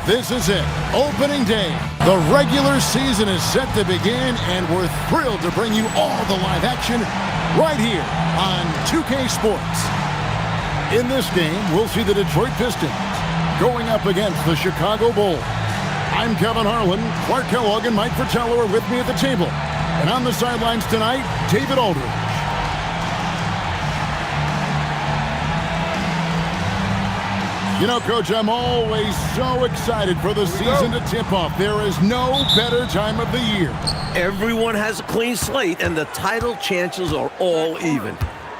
This is it, opening day. The regular season is set to begin, and we're thrilled to bring you all the live action right here on 2K Sports. In this game, we'll see the Detroit Pistons going up against the Chicago Bulls. I'm Kevin Harlan. Clark Kellogg and Mike Fratello are with me at the table. And on the sidelines tonight, David Aldridge. You know, Coach, I'm always so excited for the season to tip off. There is no better time of the year. Everyone has a clean slate, and the title chances are all even.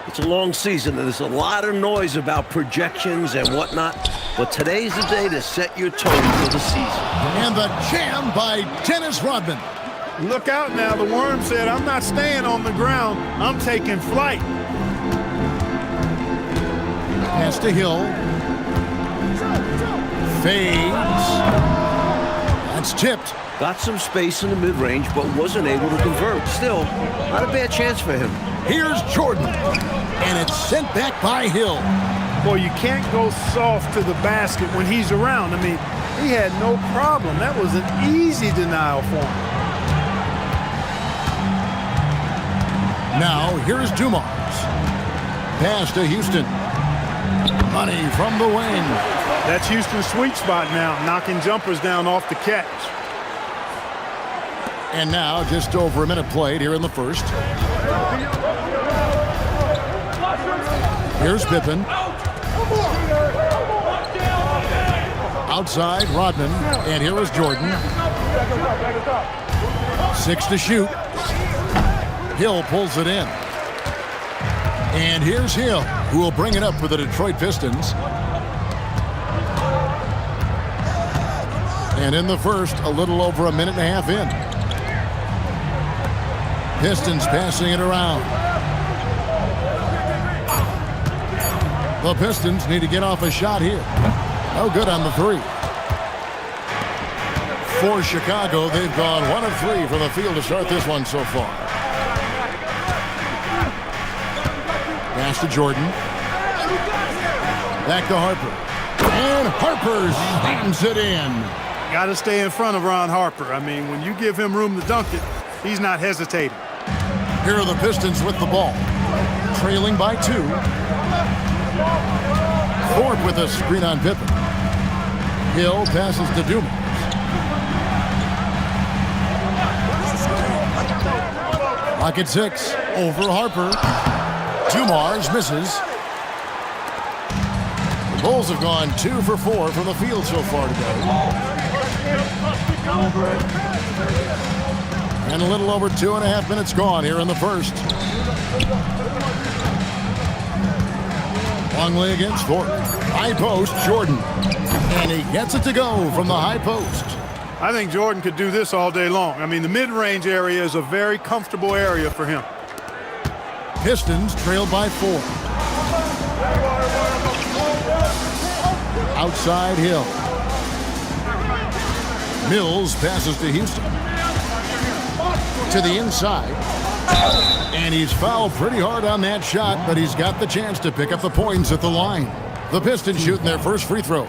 It's a long season, and there's a lot of noise about projections and whatnot, but today's the day to set your tone for the season. And the jam by Dennis Rodman. Look out now, the worm said, I'm not staying on the ground, I'm taking flight. Pass to Hill. Fades. That's tipped. Got some space in the mid-range, but wasn't able to convert. Still, not a bad chance for him. Here's Jordan. And it's sent back by Hill. Boy, you can't go soft to the basket when he's around. I mean, he had no problem. That was an easy denial for him. Now, here's Dumars. Pass to Houston. Money from the wing. That's Houston's sweet spot now, knocking jumpers down off the catch. And now, just over a minute played here in the first. Here's Pippen. Outside, Rodman. And here is Jordan. 6 to shoot. Hill pulls it in. And here's Hill, who will bring it up for the Detroit Pistons. And in the first, a little over a minute and a half in. Pistons passing it around. The Pistons need to get off a shot here. No good on the three. For Chicago, they've gone 1 of 3 from the field to start this one so far. Pass to Jordan. Back to Harper. And Harper slams it in. Got to stay in front of Ron Harper. I mean, when you give him room to dunk it, he's not hesitating. Here are the Pistons with the ball. Trailing by 2. Thorpe with a screen on Pippen. Hill passes to Dumars. Pocket 6. Over Harper. Dumars misses. The Bulls have gone 2 for 4 from the field so far today. And a little over 2.5 minutes gone here in the first. Longley against Thorpe. High post, Jordan. And he gets it to go from the high post. I think Jordan could do this all day long. I mean, the mid-range area is a very comfortable area for him. Pistons trailed by 4. Outside Hill. Mills passes to Houston. To the inside. And he's fouled pretty hard on that shot, but he's got the chance to pick up the points at the line. The Pistons shooting their first free throws.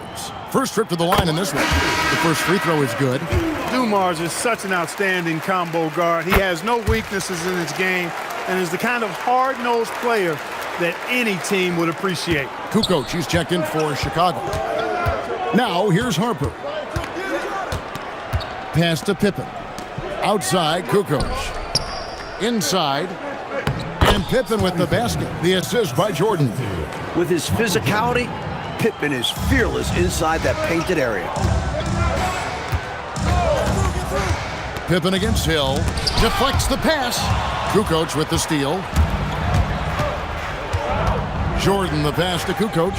First trip to the line in this one. The first free throw is good. Dumars is such an outstanding combo guard. He has no weaknesses in his game and is the kind of hard-nosed player that any team would appreciate. Kukoc, he's checked in for Chicago. Now, here's Harper. Pass to Pippen. Outside, Kukoc. Inside. And Pippen with the basket. The assist by Jordan. With his physicality, Pippen is fearless inside that painted area. Pippen against Hill. Deflects the pass. Kukoc with the steal. Jordan the pass to Kukoc.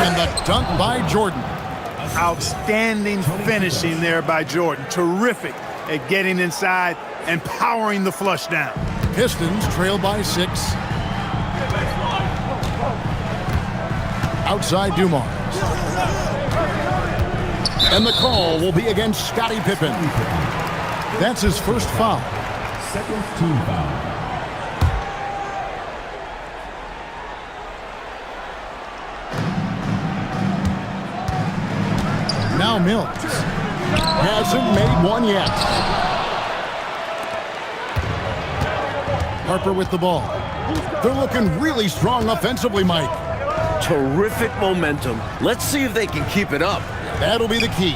And the dunk by Jordan. Outstanding finishing there by Jordan. Terrific at getting inside and powering the flush down. Pistons trail by 6. Outside Dumars. And the call will be against Scottie Pippen. That's his first foul. Second team foul. Now Mills. Hasn't made one yet. Harper with the ball. They're looking really strong offensively, Mike. Terrific momentum. Let's see if they can keep it up. That'll be the key.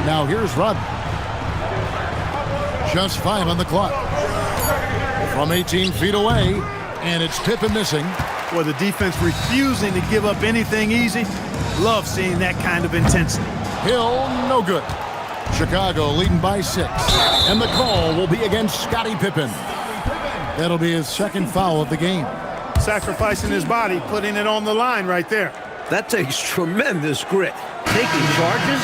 Now here's Rodman. Just 5 on the clock. From 18 feet away, and it's Pippen missing. Well, the defense refusing to give up anything easy. Love seeing that kind of intensity. Hill, no good. Chicago leading by 6. And the call will be against Scottie Pippen. That'll be his second foul of the game. Sacrificing his body, putting it on the line right there. That takes tremendous grit. Taking charges,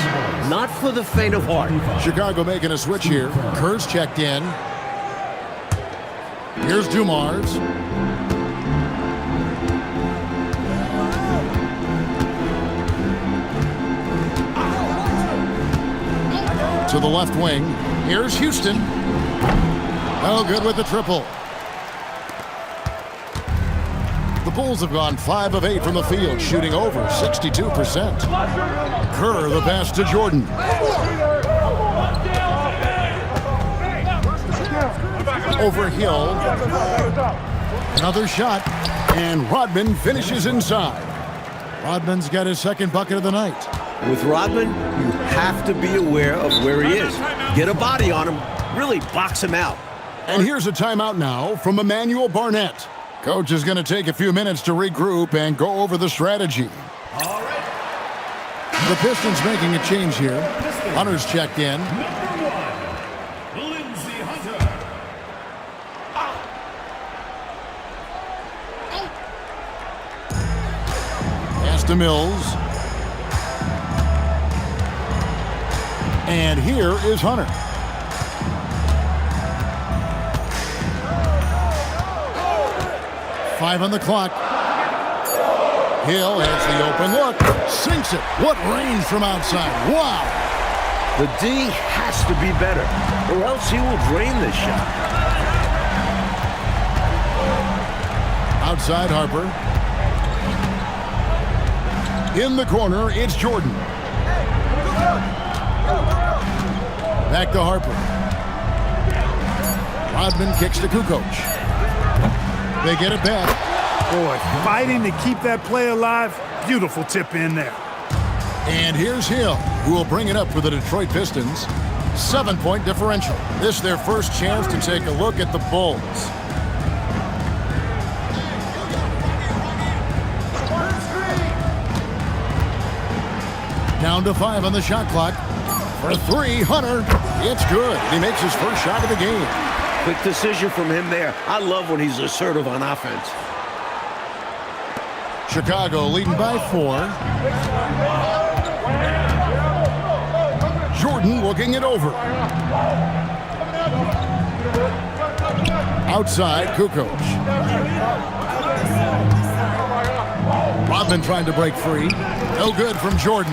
not for the faint of heart. Chicago making a switch here. Kerr's checked in. Here's Dumars. To the left wing. Here's Houston. Oh, good with the triple. The Bulls have gone 5 of 8 from the field, shooting over 62%. Kerr, the pass to Jordan. Over Hill. Another shot. And Rodman finishes inside. Rodman's got his second bucket of the night. With Rodman, you have to be aware of where he is. Get a body on him. Really box him out. And here's a timeout now from Emmanuel Barnett. Coach is going to take a few minutes to regroup and go over the strategy. The Pistons making a change here. Hunter's checked in. Pass to Mills. And here is Hunter. Five on the clock. Hill has the open look. Sinks it. What range from outside. Wow. The D has to be better, or else he will drain this shot. Outside Harper. In the corner, it's Jordan. Back to Harper. Rodman kicks to Kukoc. They get it back. Boy, fighting to keep that play alive. Beautiful tip in there. And here's Hill, who will bring it up for the Detroit Pistons. 7-point differential. This is their first chance to take a look at the Bulls. Down to 5 on the shot clock. For 3, Hunter. It's good. He makes his first shot of the game. Quick decision from him there. I love when he's assertive on offense. Chicago leading by 4. Jordan looking it over. Outside, Kukoc. Rodman trying to break free. No good from Jordan.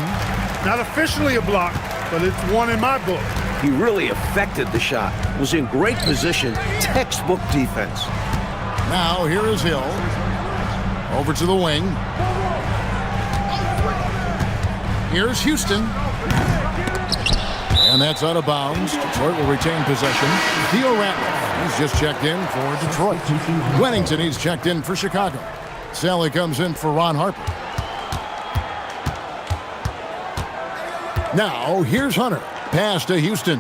Not officially a block, but it's one in my book. He really affected the shot. Was in great position. Textbook defense. Now here is Hill. Over to the wing. Here's Houston. And that's out of bounds. Detroit will retain possession. Theo Ratliff, he's just checked in for Detroit. Wennington, he's checked in for Chicago. Sally comes in for Ron Harper. Now, here's Hunter. Pass to Houston.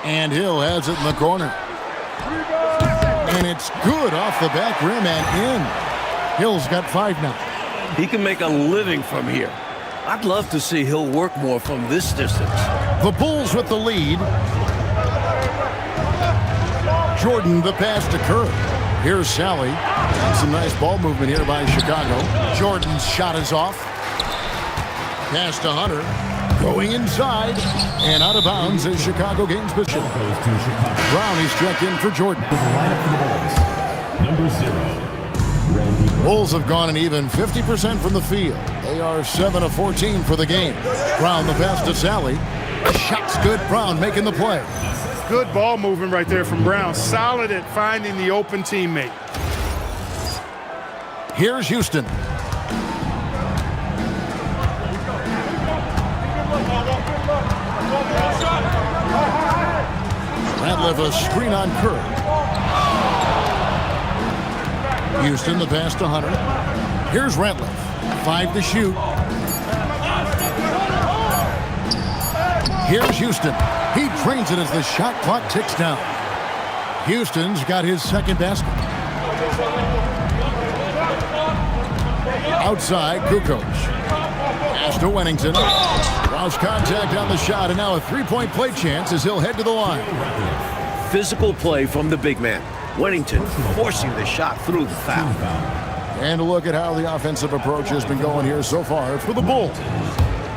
And Hill has it in the corner. And it's good off the back rim and in. Hill's got 5 now. He can make a living from here. I'd love to see Hill work more from this distance. The Bulls with the lead. Jordan, the pass to Kerr. Here's Sally. Some nice ball movement here by Chicago. Jordan's shot is off. Pass to Hunter. Going inside. And out of bounds as Chicago gains position. Brown, he's checked in for Jordan. Number 0. Bulls have gone an even 50% from the field. They are 7 of 14 for the game. Brown, the pass to Sally. The shot's good. Brown making the play. Good ball movement right there from Brown. Solid at finding the open teammate. Here's Houston. Ratliff a screen on Kerr. Houston the pass to Hunter. Here's Ratliff. 5 to shoot. Here's Houston. He drains it as the shot clock ticks down. Houston's got his second basket. Outside, Kukoc. Pass to Wennington. Lost contact on the shot, and now a three-point play chance as he'll head to the line. Physical play from the big man. Wennington forcing the shot through the foul. And a look at how the offensive approach has been going here so far for the Bulls.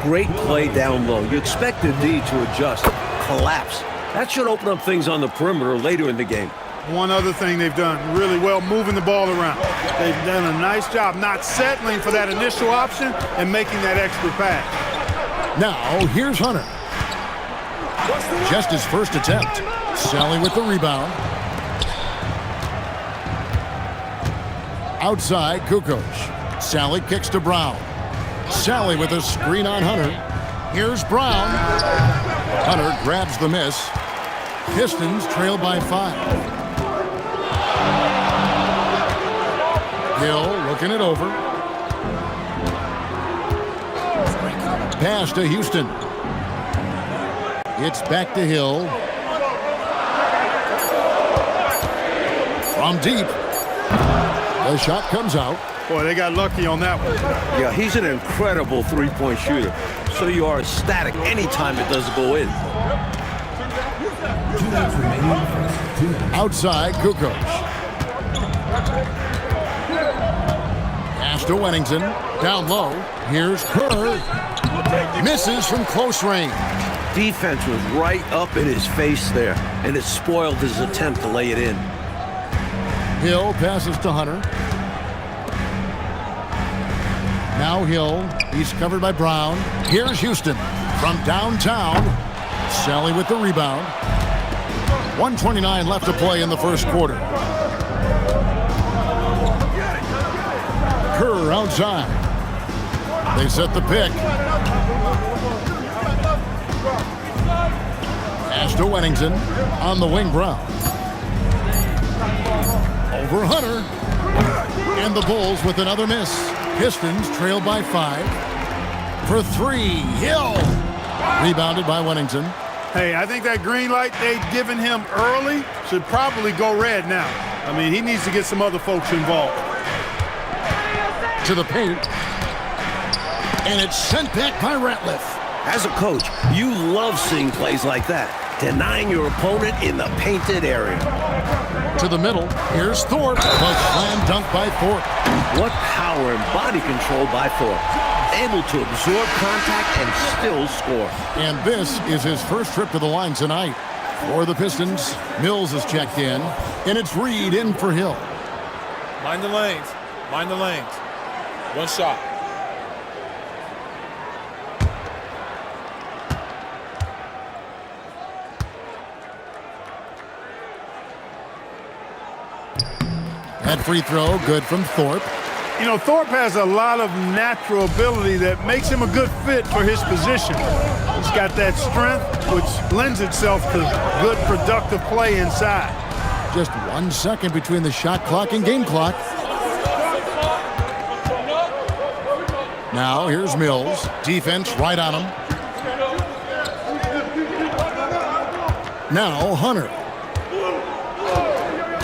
Great play down low. You expect the D to adjust, collapse. That should open up things on the perimeter later in the game. One other thing they've done really well, moving the ball around. They've done a nice job not settling for that initial option and making that extra pass. Now, here's Hunter. Just his first attempt. Sally with the rebound. Outside, Kukoc. Sally kicks to Brown. Sally with a screen on Hunter. Here's Brown. Hunter grabs the miss. Pistons trail by 5. Hill looking it over. Pass to Houston. It's back to Hill. From deep. The shot comes out. Boy, they got lucky on that one. Yeah, he's an incredible three-point shooter. So you are ecstatic anytime it doesn't go in. Outside, Kukoc. Pass to Wennington. Down low. Here's Kerr. Misses from close range. Defense was right up in his face there, and it spoiled his attempt to lay it in. Hill passes to Hunter. Now Hill. He's covered by Brown. Here's Houston from downtown. Sally with the rebound. 1:29 left to play in the first quarter. Kerr outside. They set the pick. Pass to Wennington. On the wing, Brown. Over Hunter. And the Bulls with another miss. Pistons trail by 5. For 3, Hill. Rebounded by Wennington. Hey, I think that green light they've given him early should probably go red now. I mean, he needs to get some other folks involved. To the paint. And it's sent back by Ratliff. As a coach, you love seeing plays like that, denying your opponent in the painted area. To the middle. Here's Thorpe. A slam dunk by Thorpe. What power and body control by Thorpe. Able to absorb contact and still score. And this is his first trip to the line tonight. For the Pistons, Mills has checked in. And it's Reed in for Hill. Mind the lanes. Mind the lanes. One shot. That free throw, good from Thorpe. You know, Thorpe has a lot of natural ability that makes him a good fit for his position. He's got that strength, which lends itself to good, productive play inside. Just 1 second between the shot clock and game clock. Now, here's Mills. Defense right on him. Now, Hunter.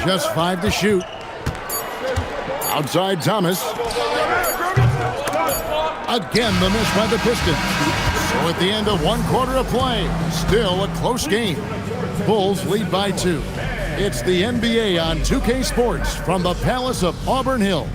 Just 5 to shoot. Outside Thomas. Again, the miss by the Pistons. So at the end of 1 quarter of play, still a close game. Bulls lead by 2. It's the NBA on 2K Sports from the Palace of Auburn Hills.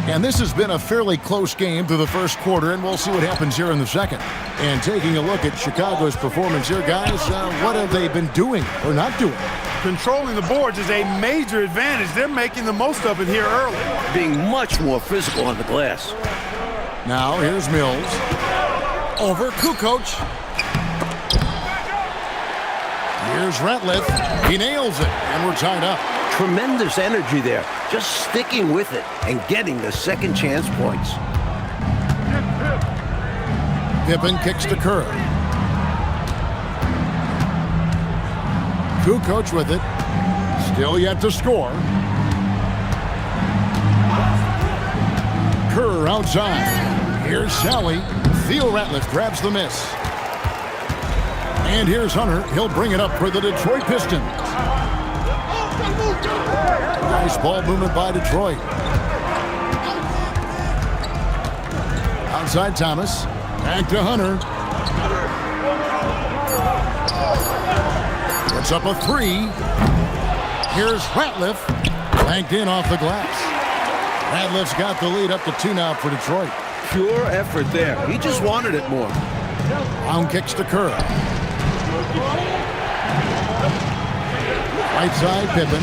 And this has been a fairly close game through the first quarter, and we'll see what happens here in the second. And taking a look at Chicago's performance here, guys, what have they been doing or not doing? Controlling the boards is a major advantage. They're making the most of it here early. Being much more physical on the glass. Now, here's Mills. Over Kukoc. Here's Ratliff. He nails it, and we're tied up. Tremendous energy there. Just sticking with it and getting the second chance points. Pippen kicks to Kerr. Kukoc with it. Still yet to score. Kerr outside. Here's Sally. Theo Ratliff grabs the miss. And here's Hunter. He'll bring it up for the Detroit Pistons. Nice ball movement by Detroit. Outside Thomas. Back to Hunter. Puts up a three. Here's Ratliff. Banked in off the glass. Ratliff's got the lead up to 2 now for Detroit. Pure effort there. He just wanted it more. Brown kicks to Kerr. Right side, Pippen.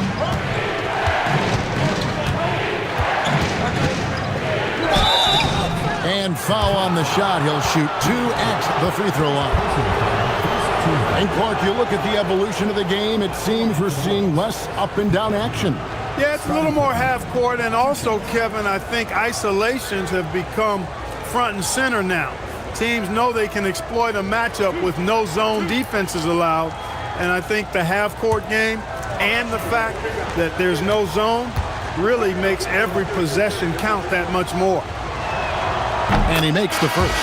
And foul on the shot. He'll shoot 2 at the free throw line. And Clark, you look at the evolution of the game, it seems we're seeing less up and down action. Yeah, it's a little more half court, and also, Kevin, I think isolations have become front and center now. Teams know they can exploit a matchup with no zone defenses allowed, and I think the half court game and the fact that there's no zone really makes every possession count that much more. And he makes the first.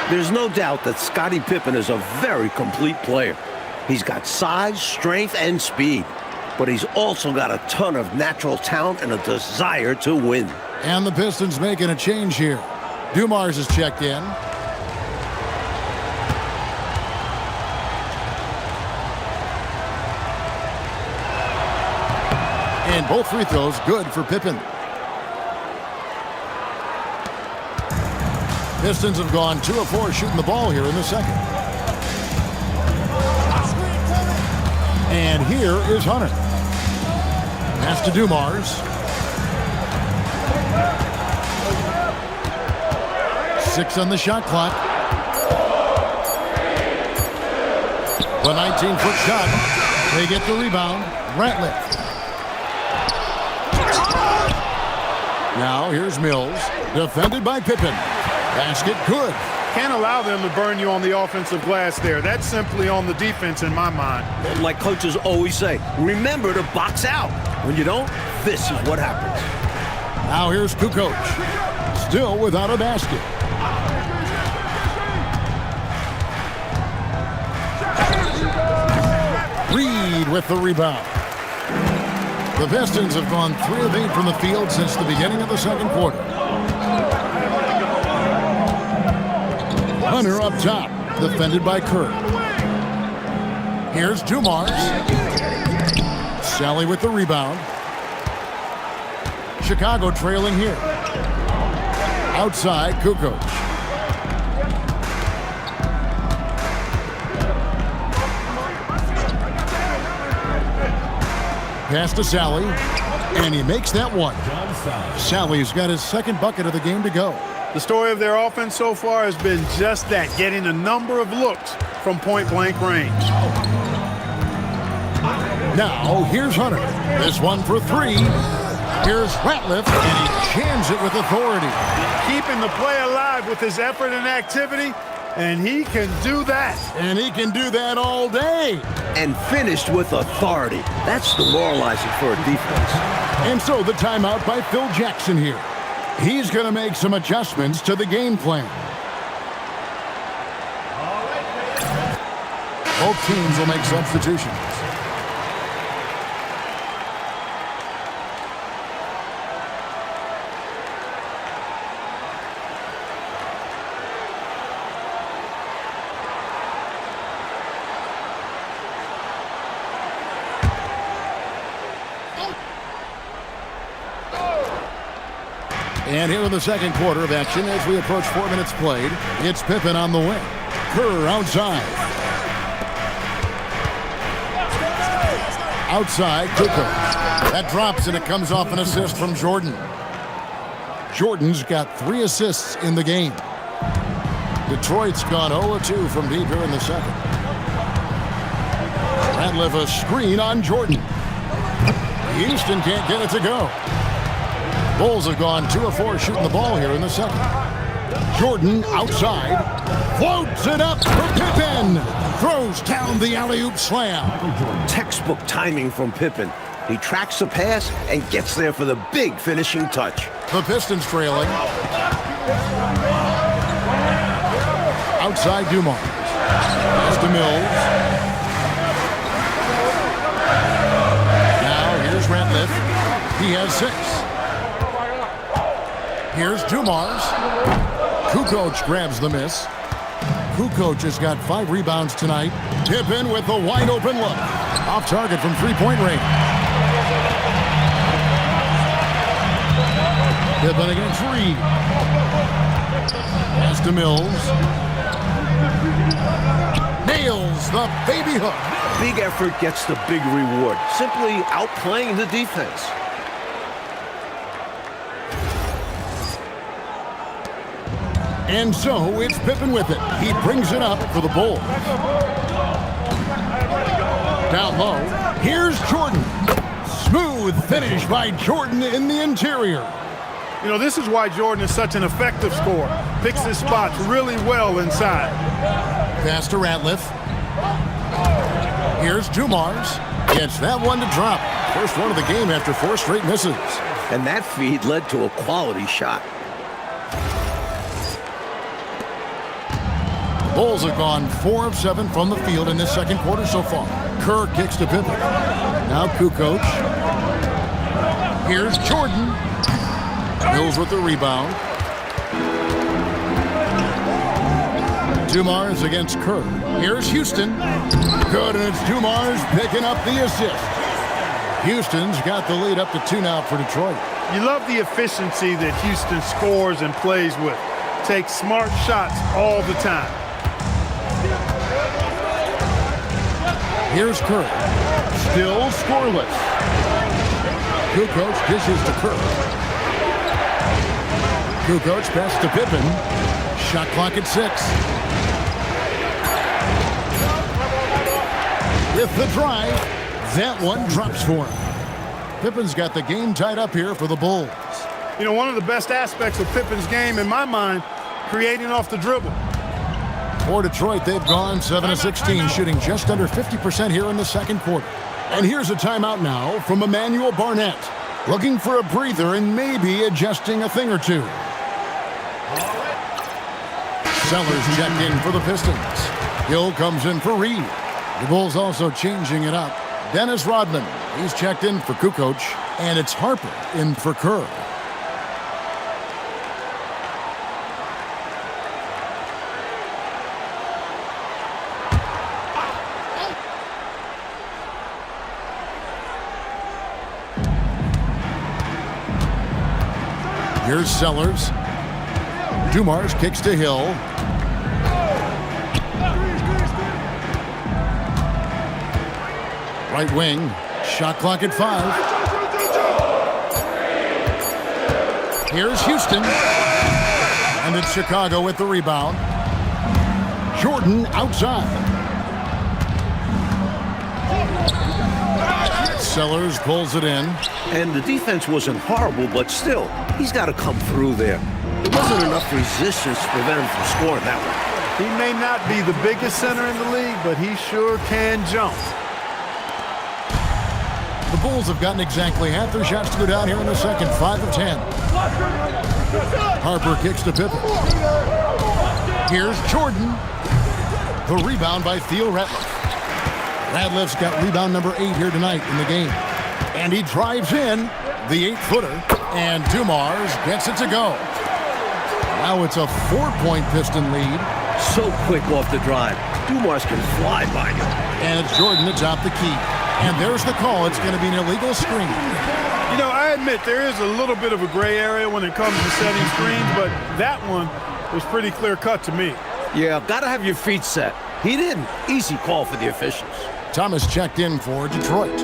There's no doubt that Scottie Pippen is a very complete player. He's got size, strength, and speed. But he's also got a ton of natural talent and a desire to win. And the Pistons making a change here. Dumars is checked in. And both free throws good for Pippen. Pistons have gone 2 of 4 shooting the ball here in the second. And here is Hunter. Pass to Dumars. 6 on the shot clock. The 19-foot shot. They get the rebound. Ratliff. Now here's Mills. Defended by Pippen. Basket good. Can't allow them to burn you on the offensive glass there. That's simply on the defense in my mind. Like coaches always say, remember to box out. When you don't, this is what happens. Now here's Kukoc. Still without a basket. Reed with the rebound. The Pistons have gone 3 of 8 from the field since the beginning of the second quarter. Hunter up top, defended by Kerr. Here's Dumars. Sally with the rebound. Chicago trailing here. Outside, Kukoc. Pass to Sally, and he makes that one. Sally's got his second bucket of the game to go. The story of their offense so far has been just that, getting a number of looks from point-blank range. Now, here's Hunter. This one for 3. Here's Ratliff, and he jams it with authority. Keeping the play alive with his effort and activity, and he can do that. And he can do that all day. And finished with authority. That's demoralizing for a defense. And so the timeout by Phil Jackson here. He's going to make some adjustments to the game plan. Both teams will make substitutions. And here in the second quarter of action, as we approach 4 minutes played, it's Pippen on the wing. Kerr outside. Outside, Kukoc. That drops, and it comes off an assist from Jordan. Jordan's got 3 assists in the game. Detroit's gone 0-2 from deep here in the second. Ratliff a screen on Jordan. Houston can't get it to go. Bulls have gone 2 of 4 shooting the ball here in the second. Jordan outside. Floats it up for Pippen. Throws down the alley-oop slam. Textbook timing from Pippen. He tracks the pass and gets there for the big finishing touch. The Pistons trailing. Outside Dumars. Pass to Mills. Now here's Ratliff. He has 6. Here's Dumars. Kukoc grabs the miss. Kukoc has got 5 rebounds tonight. Pippen with the wide open look. Off target from 3-point range. Pippen against Reed. Pass to Mills. Nails the baby hook. Big effort gets the big reward. Simply outplaying the defense. And so it's Pippen with it. He brings it up for the Bulls. Down low, here's Jordan. Smooth finish by Jordan in the interior. You know, this is why Jordan is such an effective scorer. Picks his spots really well inside. Pass to Ratliff. Here's Dumars. Gets that one to drop. First one of the game after 4 straight misses. And that feed led to a quality shot. Bulls have gone 4 of 7 from the field in this second quarter so far. Kerr kicks to Pippen. Now Kukoc. Here's Jordan. Mills with the rebound. Dumars against Kerr. Here's Houston. Good, and it's Dumars picking up the assist. Houston's got the lead up to 2 now for Detroit. You love the efficiency that Houston scores and plays with. Takes smart shots all the time. Here's Kerr. Still scoreless. Kukoc dishes to Kerr. Kukoc pass to Pippen. Shot clock at 6. With the drive, that one drops for him. Pippen's got the game tied up here for the Bulls. You know, one of the best aspects of Pippen's game, in my mind, creating off the dribble. For Detroit, they've gone 7 of 16, shooting just under 50% here in the second quarter. And here's a timeout now from Emmanuel Barnett, looking for a breather and maybe adjusting a thing or two. Sellers checked in for the Pistons. Hill comes in for Reed. The Bulls also changing it up. Dennis Rodman, he's checked in for Kukoc, and it's Harper in for Kerr. Here's Sellers. Dumars kicks to Hill. Right wing. Shot clock at 5. Here's Houston. And it's Chicago with the rebound. Jordan outside. Sellers pulls it in. And the defense wasn't horrible, but still, he's got to come through there. There wasn't enough resistance to prevent him from scoring that one. He may not be the biggest center in the league, but he sure can jump. The Bulls have gotten exactly half their shots to go down here in the second, 5 of 10. Harper kicks to Pippen. Here's Jordan. The rebound by Theo Ratliff. Ratliff's got rebound number 8 here tonight in the game. And he drives in the 8-footer, and Dumars gets it to go. Now it's a 4-point Piston lead. So quick off the drive. Dumars can fly by you. And it's Jordan to top the key. And there's the call. It's going to be an illegal screen. You know, I admit there is a little bit of a gray area when it comes to setting screens, but that one was pretty clear cut to me. Yeah, got to have your feet set. He didn't. Easy call for the officials. Thomas checked in for Detroit.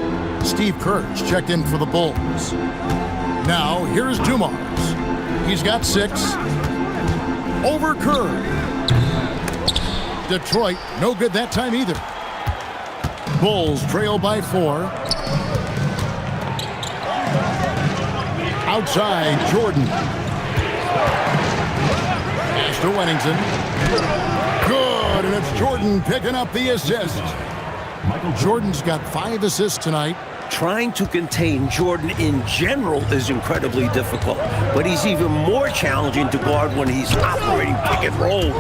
Steve Kerr's checked in for the Bulls. Now, here's Dumars. He's got 6. Over Kerr. Detroit, no good that time either. Bulls trail by 4. Outside, Jordan. Pass to Wennington. Good, and it's Jordan picking up the assist. Jordan's got 5 assists tonight. Trying to contain Jordan in general is incredibly difficult, but he's even more challenging to guard when he's operating pick and rolls.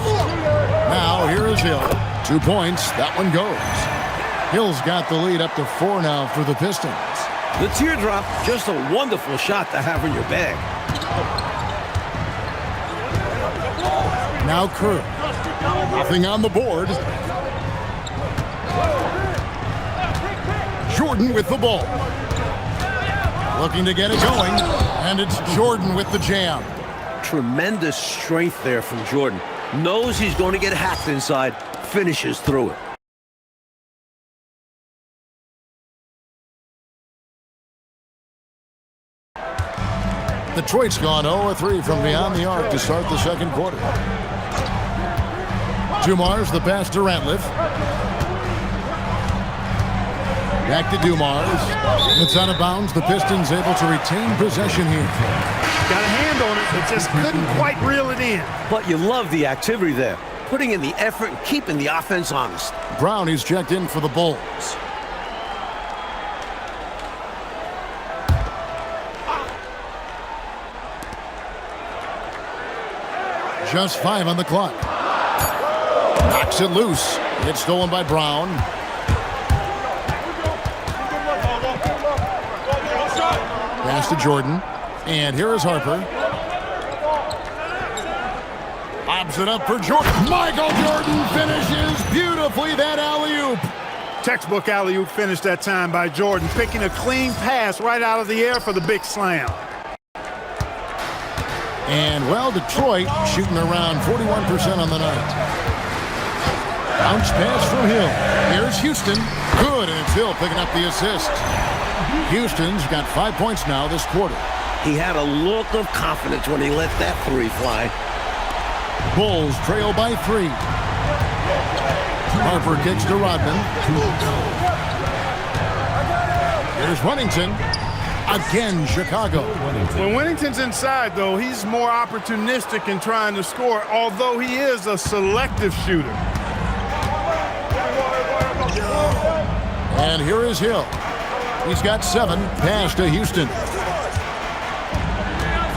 Now, here is Hill. 2 points. That one goes. Hill's got the lead up to 4 now for the Pistons. The teardrop, just a wonderful shot to have in your bag. Now Kerr. Nothing on the board. Jordan with the ball. Looking to get it going, and it's Jordan with the jam. Tremendous strength there from Jordan. Knows he's going to get hacked inside, finishes through it. Detroit's gone 0-3 from beyond the arc to start the second quarter. Dumars, the pass to Ratliff. Back to Dumars. It's out of bounds. The Pistons able to retain possession here. Got a hand on it, but just couldn't quite reel it in. But you love the activity there. Putting in the effort and keeping the offense honest. Brown, he's checked in for the Bulls. Just 5 on the clock. Knocks it loose. It's stolen by Brown. Pass to Jordan. And here is Harper. Lobs it up for Jordan. Michael Jordan finishes beautifully that alley-oop. Textbook alley-oop finish that time by Jordan, picking a clean pass right out of the air for the big slam. And, well, Detroit shooting around 41% on the night. Bounce pass from Hill. Here's Houston. Good, and it's Hill picking up the assist. Houston's got 5 points now this quarter. He had a look of confidence when he let that 3 fly. Bulls trail by 3. Harper kicks to Rodman. Here's Wennington. Again, Chicago. When Wennington's inside, though, he's more opportunistic in trying to score, although he is a selective shooter. And here is Hill. He's got 7. Pass to Houston.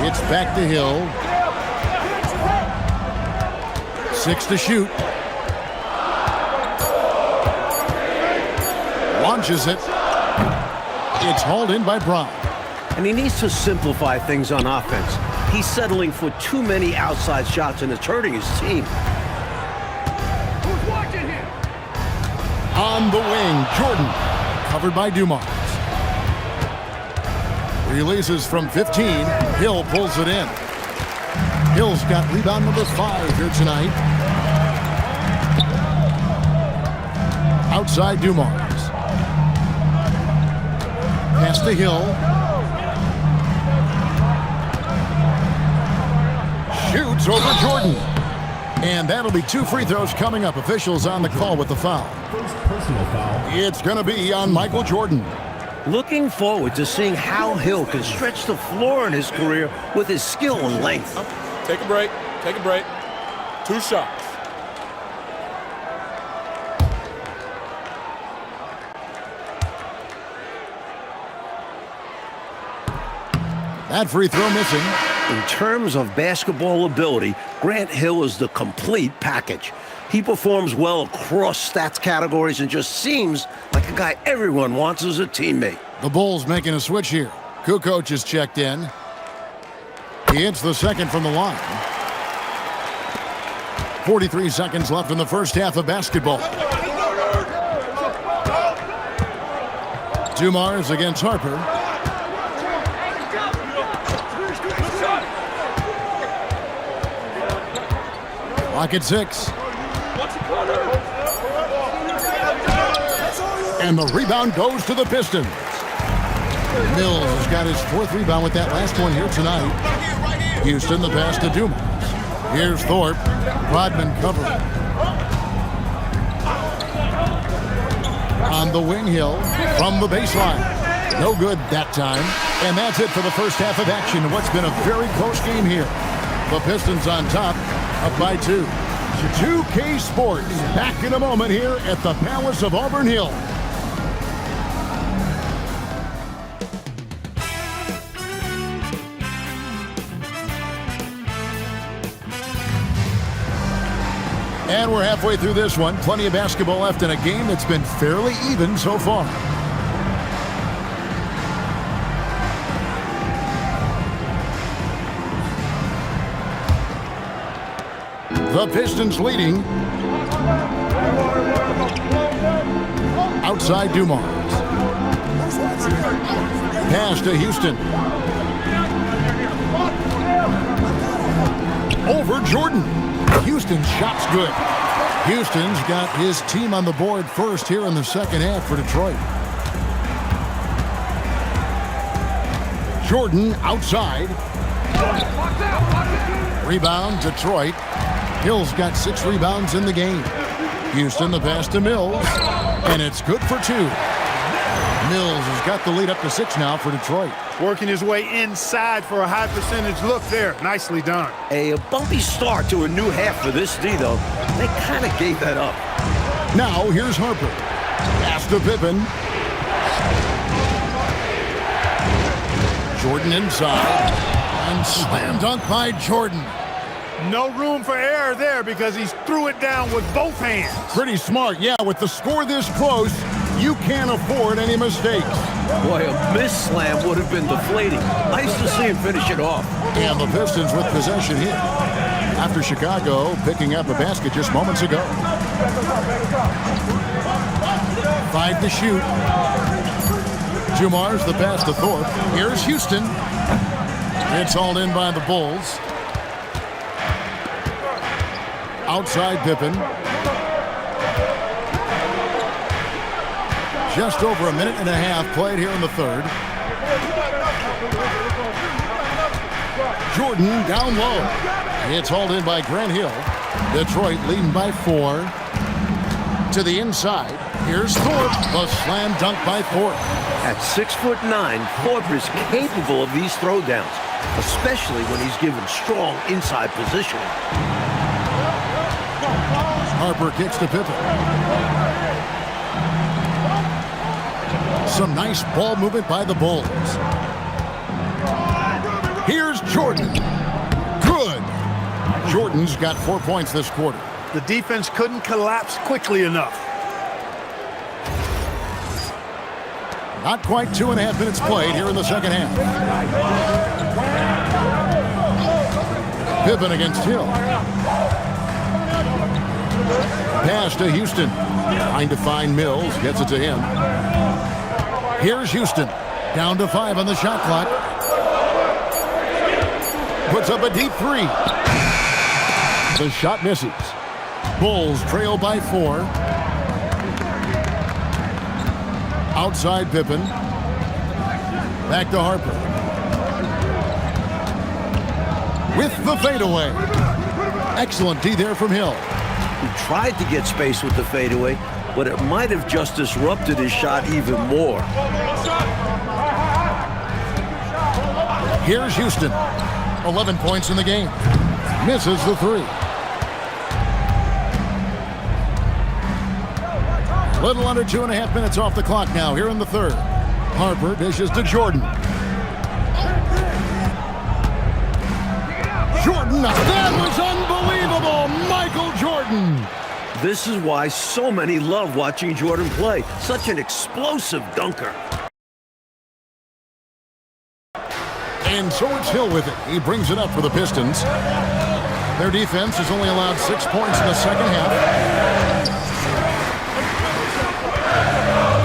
It's back to Hill. 6 to shoot. Launches it. It's hauled in by Brown. And he needs to simplify things on offense. He's settling for too many outside shots, and it's hurting his team. Who's watching him? On the wing, Jordan. Covered by Dumars. Releases from 15. Hill pulls it in. Hill's got rebound number 5 here tonight. Outside Dumars. Pass to Hill. Shoots over Jordan. And that'll be 2 free throws coming up. Officials on the call with the foul. First personal foul. It's going to be on Michael Jordan. Looking forward to seeing how Hill can stretch the floor in his career with his skill and length. Take a break. Take a break. 2 shots. That free throw missing. In terms of basketball ability, Grant Hill is the complete package. He performs well across stats categories and just seems like a guy everyone wants as a teammate. The Bulls making a switch here. Kukoc is checked in. He hits the second from the line. 43 seconds left in the first half of basketball. Dumars against Harper. Clock at 6. And the rebound goes to the Pistons. Mills has got his 4th rebound with that last one here tonight. Houston, the pass to Dumars. Here's Thorpe. Rodman covering. On the wing, Hill from the baseline. No good that time. And that's it for the first half of action. What's been a very close game here. The Pistons on top, up by 2. 2K Sports back in a moment here at the Palace of Auburn Hill. And we're halfway through this one. Plenty of basketball left in a game that's been fairly even so far. The Pistons leading. Outside Dumars. Pass to Houston. Over Jordan. Houston's shot's good. Houston's got his team on the board first here in the second half for Detroit. Jordan outside. Rebound, Detroit. Hill's got 6 rebounds in the game. Houston, the pass to Mills. And it's good for 2. Mills has got the lead up to 6 now for Detroit. Working his way inside for a high percentage look there. Nicely done. A bumpy start to a new half for this D, though. They kind of gave that up. Now here's Harper. Pass to Pippen. Jordan inside. And slam dunk by Jordan. No room for error there because he threw it down with both hands. Pretty smart. Yeah, with the score this close, you can't afford any mistakes. Boy, a miss slam would have been deflating. Nice to see him finish it off. And the Pistons with possession here. After Chicago picking up a basket just moments ago. 5 to shoot. Dumars the pass to Thorpe. Here's Houston. It's hauled in by the Bulls. Outside Pippen. Just over a minute and a half played here in the third. Jordan down low. It's hauled in by Grant Hill. Detroit leading by 4. To the inside. Here's Thorpe. The slam dunk by Thorpe. At 6'9", Thorpe is capable of these throwdowns, especially when he's given strong inside positioning. Harper kicks to Pippen. Some nice ball movement by the Bulls. Here's Jordan. Good. Jordan's got 4 points this quarter. The defense couldn't collapse quickly enough. Not quite 2.5 minutes played here in the second half. Pippen against Hill. Pass to Houston. Trying to find Mills. Gets it to him. Here's Houston. Down to 5 on the shot clock. Puts up a deep 3. The shot misses. Bulls trail by 4. Outside Pippen. Back to Harper. With the fadeaway. Excellent D there from Hill. He tried to get space with the fadeaway, but it might have just disrupted his shot even more. Here's Houston. 11 points in the game. Misses the 3. Little under 2.5 minutes off the clock now here in the third. Harper dishes to Jordan. Jordan, that was unbelievable! Michael Jordan! This is why so many love watching Jordan play. Such an explosive dunker. And so it's Hill with it. He brings it up for the Pistons. Their defense has only allowed 6 points in the second half.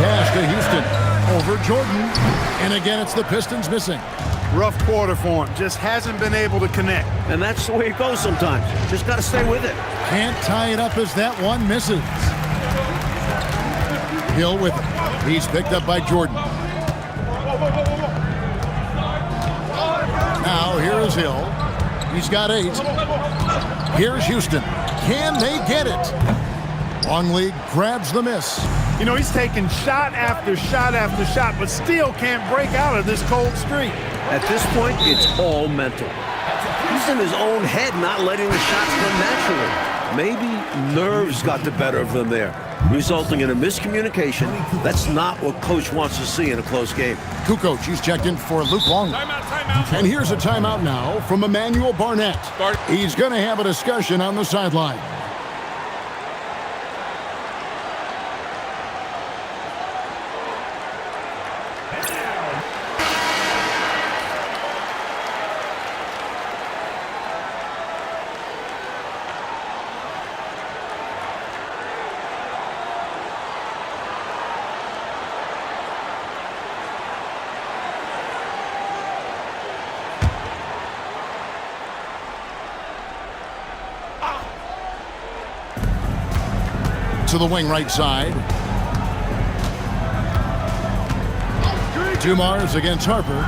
Pass to Houston. Over Jordan. And again, it's the Pistons missing. Rough quarter for him. Just hasn't been able to connect. And that's the way it goes sometimes. Just got to stay with it. Can't tie it up as that one misses. Hill with it. He's picked up by Jordan. Now here is Hill. He's got 8. Here's Houston. Can they get it? Longley grabs the miss. You know, he's taking shot after shot after shot, but still can't break out of this cold streak. At this point, it's all mental. He's in his own head, not letting the shots come naturally. Maybe nerves got the better of them there, resulting in a miscommunication. That's not what Coach wants to see in a close game. Kukoc, he's checked in for Luke Long. Timeout. And here's a timeout now from Emmanuel Barnett. He's going to have a discussion on the sideline. To the wing right side. Dumars against Harper.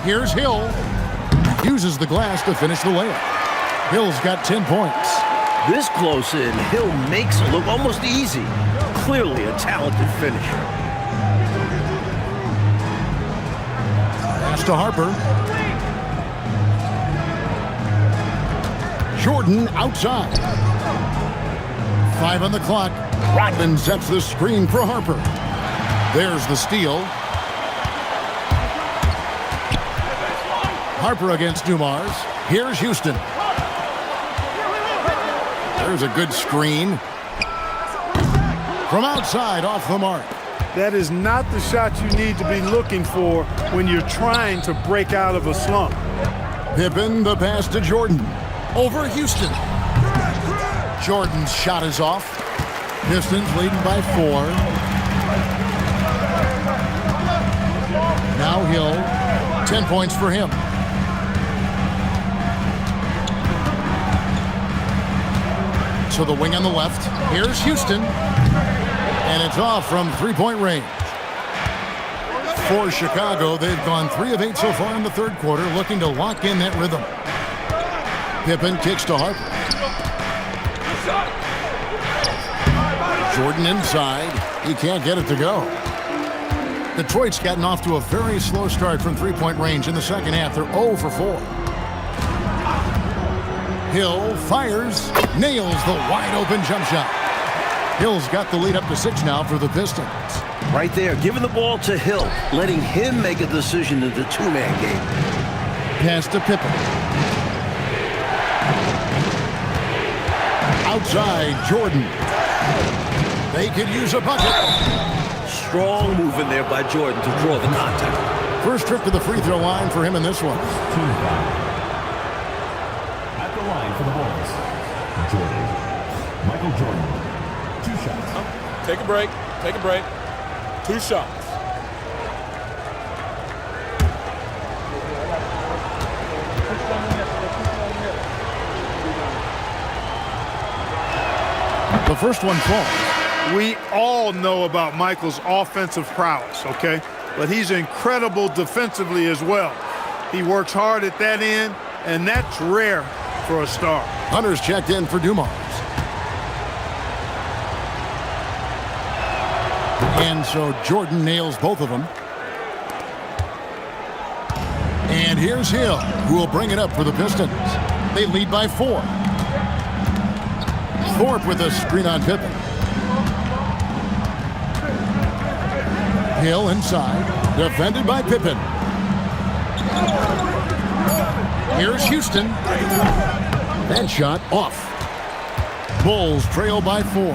Here's Hill. Uses the glass to finish the layup. Hill's got 10 points. This close in, Hill makes it look almost easy. Clearly a talented finisher. Pass to Harper. Jordan outside. 5 on the clock. Rodman sets the screen for Harper. There's the steal. Harper against Dumars. Here's Houston. There's a good screen. From outside, off the mark. That is not the shot you need to be looking for when you're trying to break out of a slump. Pippen, the pass to Jordan. Over Houston. Jordan's shot is off. Pistons leading by 4. Now Hill. 10 points for him. To the wing on the left. Here's Houston. And it's off from three-point range. For Chicago, they've gone 3 of 8 so far in the third quarter, looking to lock in that rhythm. Pippen kicks to Harper. Jordan inside. He can't get it to go. Detroit's gotten off to a very slow start from three-point range in the second half. They're 0 for 4. Hill fires, nails the wide-open jump shot. Hill's got the lead up to 6 now for the Pistons. Right there, giving the ball to Hill, letting him make a decision in the two-man game. Pass to Pippen. Outside, Jordan. They could use a bucket. Strong move in there by Jordan to draw the contact. First trip to the free throw line for him in this one. Team foul. At the line for the Bulls, Jordan. Michael Jordan. 2 shots. Take a break. Take a break. 2 shots. The first one falls. We all know about Michael's offensive prowess, okay? But he's incredible defensively as well. He works hard at that end, and that's rare for a star. Hunter's checked in for Dumars. And so Jordan nails both of them. And here's Hill, who will bring it up for the Pistons. They lead by 4. Thorpe with a screen on Pippen. Hill inside, defended by Pippen. Here's Houston. That shot off. Bulls trail by 4.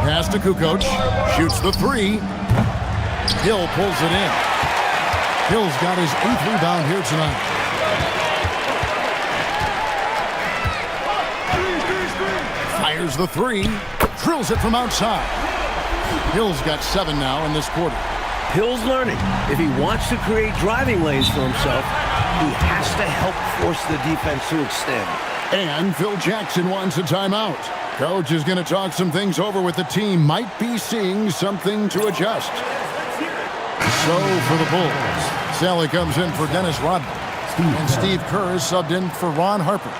Pass to Kukoc, shoots the 3. Hill pulls it in. Hill's got his 8th rebound here tonight. Fires the 3, drills it from outside. Hill's got 7 now in this quarter. Hill's learning. If he wants to create driving lanes for himself, he has to help force the defense to extend. And Phil Jackson wants a timeout. Coach is going to talk some things over with the team. Might be seeing something to adjust. So for the Bulls, Sally comes in for Dennis Rodman. And Steve Kerr is subbed in for Ron Harper.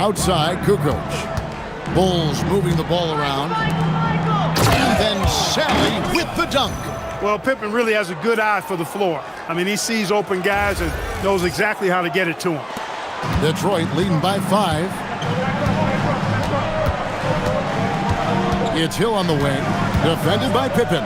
Outside, Kukoc. Bulls moving the ball around. And then Sally with the dunk. Well, Pippen really has a good eye for the floor. I mean, he sees open guys and knows exactly how to get it to them. Detroit leading by 5. It's Hill on the wing, defended by Pippen.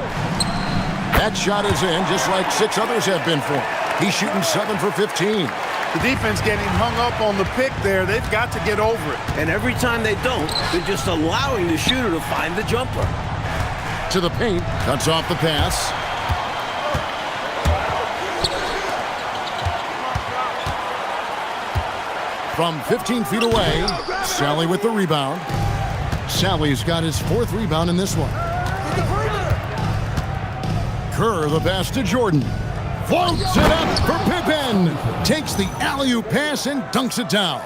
That shot is in, just like 6 others have been for him. He's shooting 7 for 15. The defense getting hung up on the pick there. They've got to get over it. And every time they don't, they're just allowing the shooter to find the jumper. To the paint, cuts off the pass. From 15 feet away, Sally with the rebound. Sally's got his 4th rebound in this one. Kerr, the pass to Jordan. Floats it up for Pippen. Takes the alley-oop pass and dunks it down.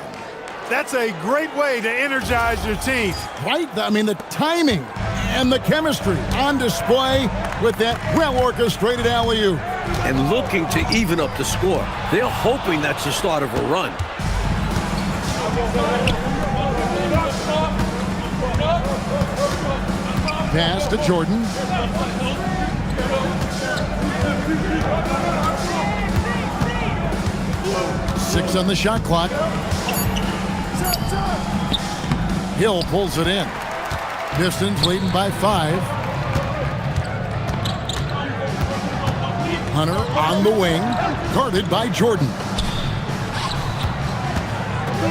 That's a great way to energize your team. Right? I mean, the timing and the chemistry on display with that well-orchestrated alley-oop. And looking to even up the score. They're hoping that's the start of a run. Pass to Jordan. Six on the shot clock. Hill pulls it in. Pistons leading by 5. Hunter on the wing, guarded by Jordan.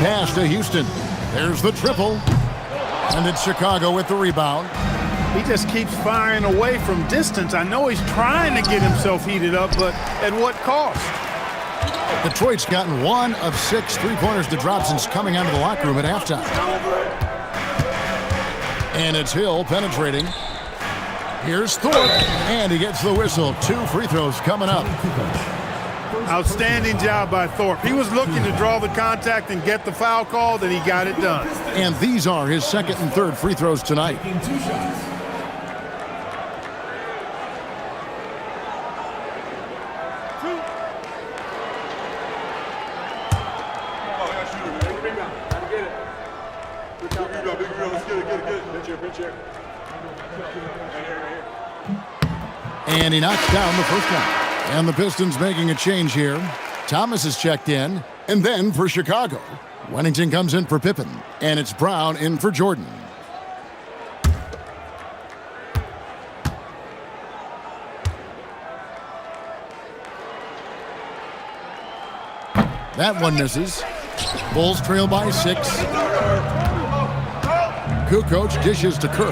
Pass to Houston. There's the triple. And it's Chicago with the rebound. He just keeps firing away from distance. I know he's trying to get himself heated up, but at what cost? Detroit's gotten 1 of 6 3-pointers to drop since coming out of the locker room at halftime. And it's Hill penetrating. Here's Thorpe, and he gets the whistle. 2 free throws coming up. Outstanding job by Thorpe. He was looking to draw the contact and get the foul called, and he got it done. And these are his 2nd and 3rd free throws tonight. And he knocks down the first one. And the Pistons making a change here. Thomas is checked in. And then for Chicago, Wennington comes in for Pippen. And it's Brown in for Jordan. That one misses. Bulls trail by 6. Kukoc dishes to Kerr.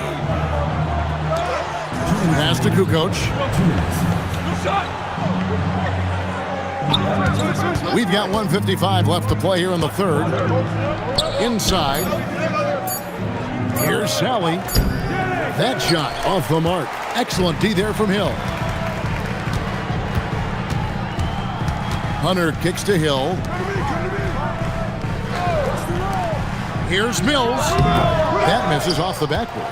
Pass to Kukoc. We've got 1:55 left to play here in the 3rd. Inside. Here's Sally. That shot off the mark. Excellent D there from Hill. Hunter kicks to Hill. Here's Mills. That misses off the backboard.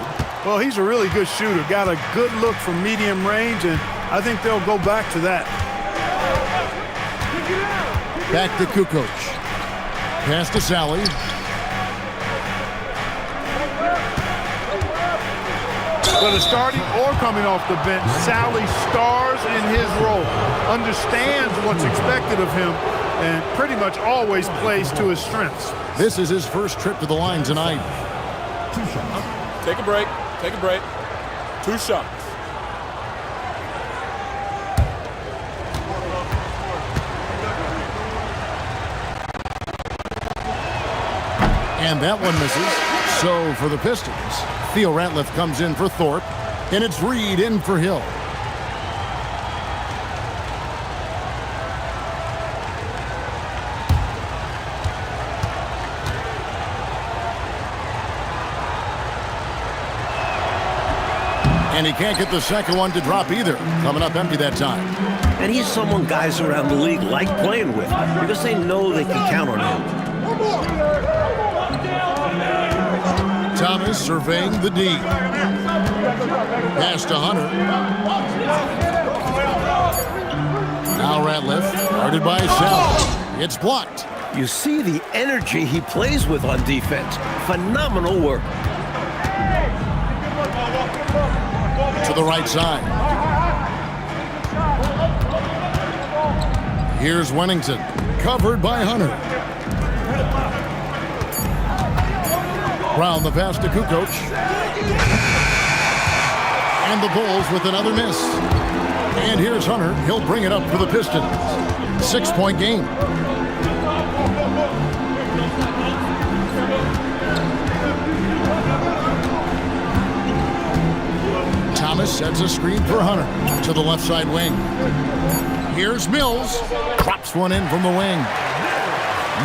Well, he's a really good shooter. Got a good look from medium range, and I think they'll go back to that. Back to Kukoc. Pass to Sally. Whether starting or coming off the bench, Sally stars in his role, understands what's expected of him, and pretty much always plays to his strengths. This is his first trip to the line tonight. 2 shots. Take a break. Take a break. 2 shots. And that one misses. So for the Pistons, Theo Ratliff comes in for Thorpe, and it's Reed in for Hill. And he can't get the second one to drop either. Coming up empty that time. And he's someone guys around the league like playing with because they know they can count on him. Thomas surveying the D. Pass to Hunter. Now Ratliff, guarded by Sally. It's blocked. You see the energy he plays with on defense. Phenomenal work. To the right side. Here's Wennington, covered by Hunter. Brown the pass to Kukoc. And the Bulls with another miss. And here's Hunter. He'll bring it up for the Pistons. 6-point game. Thomas sets a screen for Hunter to the left side wing. Here's Mills. Drops one in from the wing.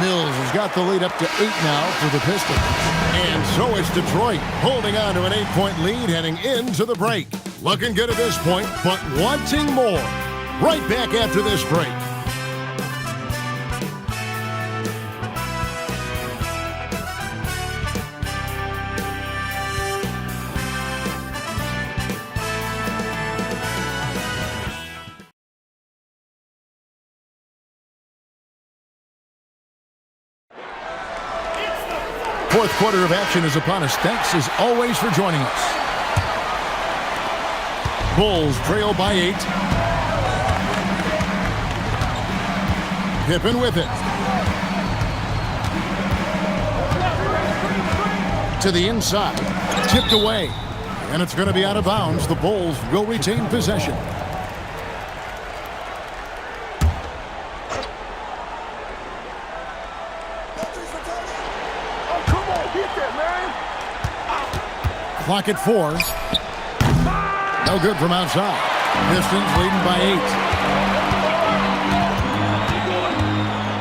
Mills has got the lead up to 8 now for the Pistons. And so is Detroit, holding on to an 8-point lead heading into the break. Looking good at this point, but wanting more. Right back after this break. Fourth quarter of action is upon us. Thanks as always for joining us. Bulls trail by 8. Pippen with it. To the inside. Tipped away. And it's going to be out of bounds. The Bulls will retain possession. Clock at 4. No good from outside. Pistons leading by 8.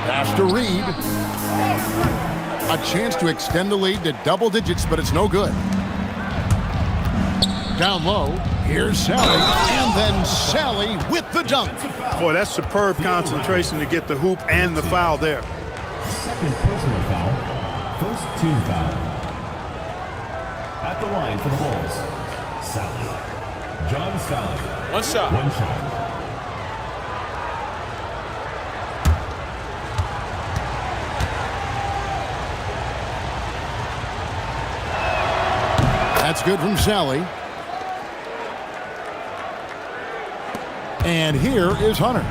Pass to Reed. A chance to extend the lead to double digits, but it's no good. Down low. Here's Sally. And then Sally with the dunk. Boy, that's superb concentration to get the hoop and the foul there. Second personal foul. First team foul. At the line for the Bulls, Sally. John Sally. One shot. One shot. That's good from Sally. And here is Hunter.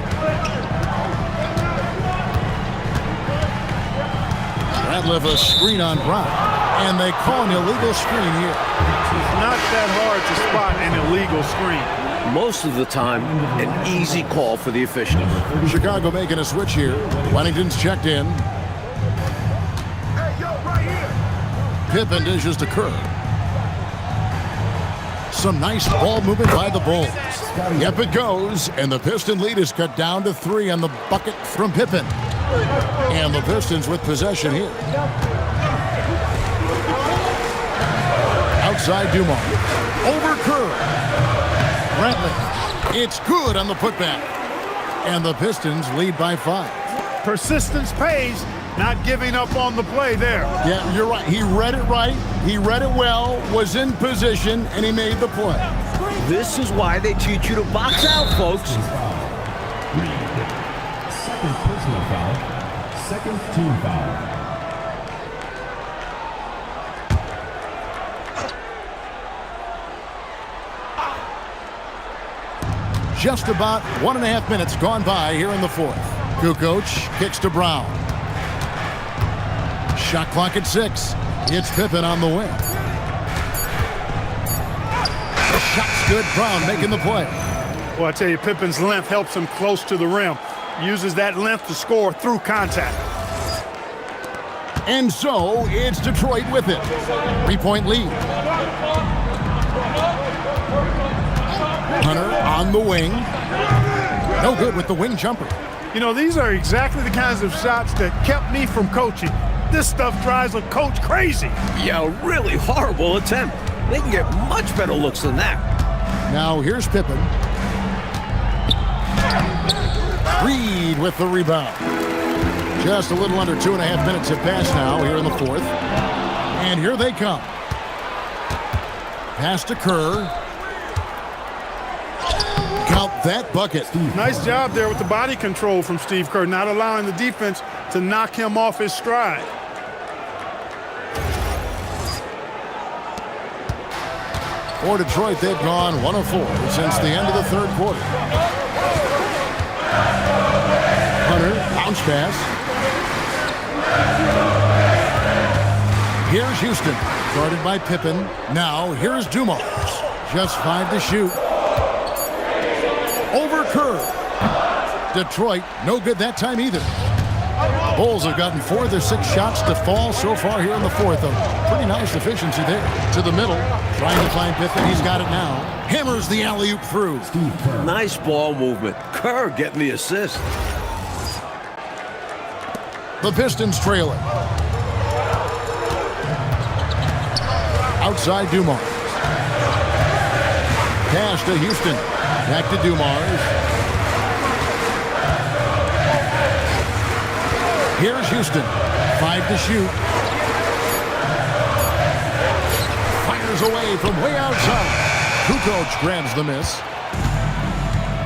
Radcliffe a screen on Brown. And they call an illegal screen here. It's not that hard to spot an illegal screen. Most of the time, an easy call for the officials. Chicago making a switch here. Wennington's checked in. Pippen dishes to Kerr. Some nice ball movement by the Bulls. Yep, it goes. And the Piston lead is cut down to 3 on the bucket from Pippen. And the Pistons with possession here. Outside Dumont. Over Kerr. Ratliff. It's good on the putback. And the Pistons lead by 5. Persistence pays, not giving up on the play there. Yeah, you're right. He read it right. He read it well, was in position, and he made the play. This is why they teach you to box out, folks. Second personal foul. Second team foul. Just about 1.5 minutes gone by here in the fourth. Kukoc kicks to Brown. Shot clock at 6. It's Pippen on the wing. The shot's good. Brown making the play. Well, I tell you, Pippen's length helps him close to the rim. Uses that length to score through contact. And so it's Detroit with it. 3-point lead. Hunter on the wing. No good with the wing jumper. You know, these are exactly the kinds of shots that kept me from coaching. This stuff drives a coach crazy. Yeah, really horrible attempt. They can get much better looks than that. Now here's Pippen. Reed with the rebound. Just a little under 2.5 minutes have passed now here in the fourth. And here they come. Pass to Kerr. out that bucket. Nice job there with the body control from Steve Kerr, not allowing the defense to knock him off his stride. For Detroit, they've gone 1 of 4 since the end of the third quarter. Hunter, bounce pass. Here's Houston, guarded by Pippen. Now, here's Dumars. Just 5 to shoot. Over Kerr. Detroit, no good that time either. Bulls have gotten 4 of their 6 shots to fall so far here in the fourth. A pretty nice efficiency there. To the middle, trying to find Pippen. He's got it now. Hammers the alley-oop through. Nice ball movement. Kerr getting the assist. The Pistons trail it. Outside Dumars. Pass to Houston. Back to Dumars. Here's Houston. 5 to shoot. Fires away from way outside. Kukoc grabs the miss.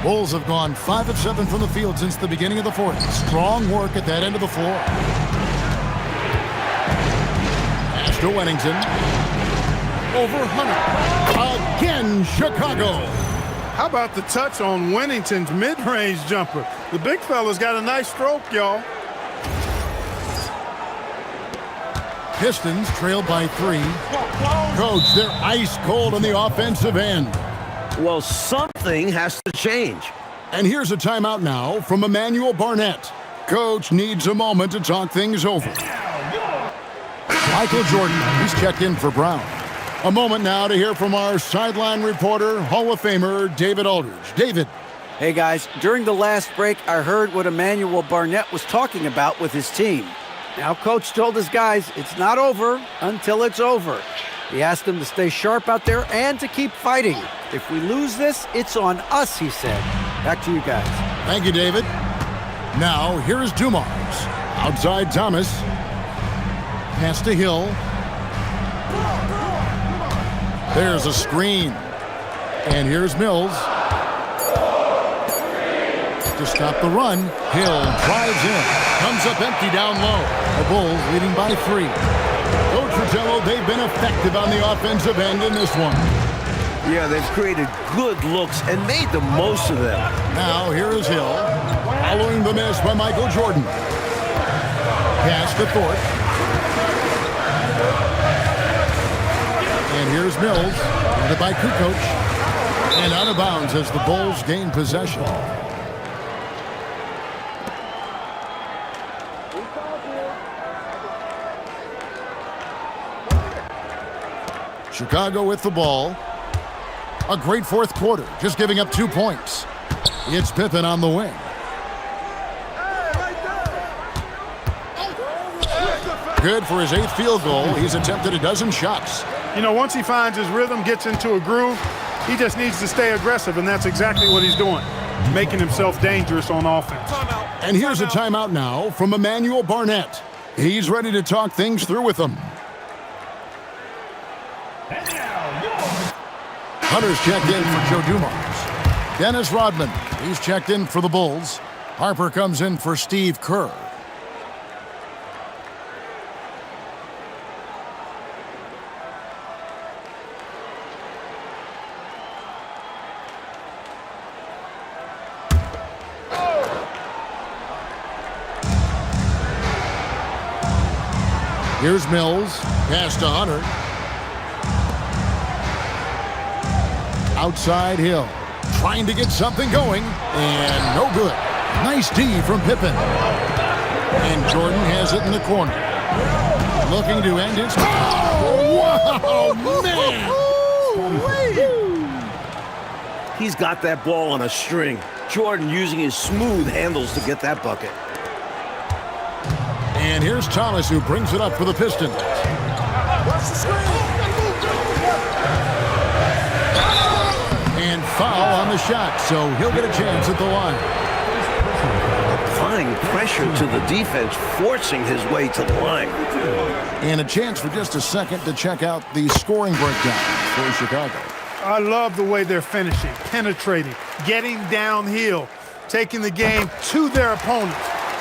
Bulls have gone 5 of 7 from the field since the beginning of the fourth. Strong work at that end of the floor. Pass to Wennington. Over Hunter. Again, Chicago. How about the touch on Wennington's mid-range jumper? The big fella's got a nice stroke, y'all. Pistons trail by 3. Coach, they're ice cold on the offensive end. Well, something has to change. And here's a timeout now from Emmanuel Barnett. Coach needs a moment to talk things over. Michael Jordan, he's checked in for Brown. A moment now to hear from our sideline reporter, Hall of Famer David Aldridge. David. Hey guys, during the last break, I heard what Emmanuel Barnett was talking about with his team. Now, Coach told his guys it's not over until it's over. He asked them to stay sharp out there and to keep fighting. If we lose this, it's on us, he said. Back to you guys. Thank you, David. Now, here is Dumars. Outside Thomas. Pass to Hill. There's a screen. And here's Mills. To stop the run, Hill drives in. Comes up empty down low. The Bulls leading by 3. Coach Fratello, they've been effective on the offensive end in this one. Yeah, they've created good looks and made the most of them. Now, here is Hill. Following the miss by Michael Jordan. Pass to Thorpe. And here's Mills. Guarded by Kukoc. And out of bounds as the Bulls gain possession. Chicago with the ball. A great fourth quarter, just giving up 2 points. It's Pippen on the wing. Good for his 8th field goal. He's attempted a dozen shots. You know, once he finds his rhythm, gets into a groove, he just needs to stay aggressive, and that's exactly what he's doing, making himself dangerous on offense. And here's a timeout now from Emmanuel Barnett. He's ready to talk things through with them. Hunter's checked in for Joe Dumars. Dennis Rodman, he's checked in for the Bulls. Harper comes in for Steve Kerr. Here's Mills. Pass to Hunter. Outside Hill. Trying to get something going. And no good. Nice D from Pippen. And Jordan has it in the corner. Looking to end his... Oh, wow, man! He's got that ball on a string. Jordan using his smooth handles to get that bucket. And here's Thomas, who brings it up for the Pistons. And foul on the shot, so he'll get a chance at the line. Applying pressure to the defense, forcing his way to the line. And a chance for just a second to check out the scoring breakdown for Chicago. I love the way they're finishing, penetrating, getting downhill, taking the game to their opponents.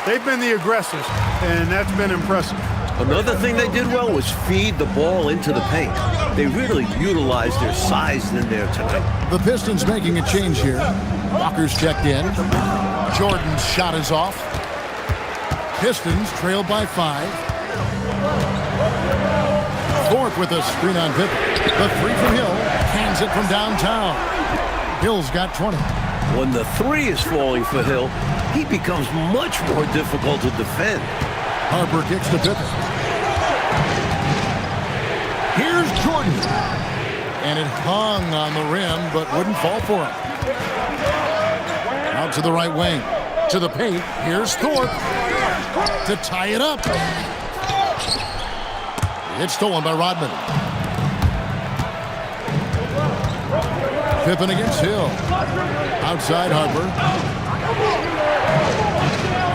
They've been the aggressors, and that's been impressive. Another thing they did well was feed the ball into the paint. They really utilized their size in there tonight. The Pistons making a change here. Walker's checked in. Jordan's shot is off. Pistons trail by 5. Thorpe with a screen on Pippen. The three from Hill. Cans it from downtown. Hill's got 20. When the three is falling for Hill, he becomes much more difficult to defend. Harper kicks to Pippen. Here's Jordan. And it hung on the rim, but wouldn't fall for him. Out to the right wing. To the paint. Here's Thorpe to tie it up. It's stolen by Rodman. Pippen against Hill. Outside Harper.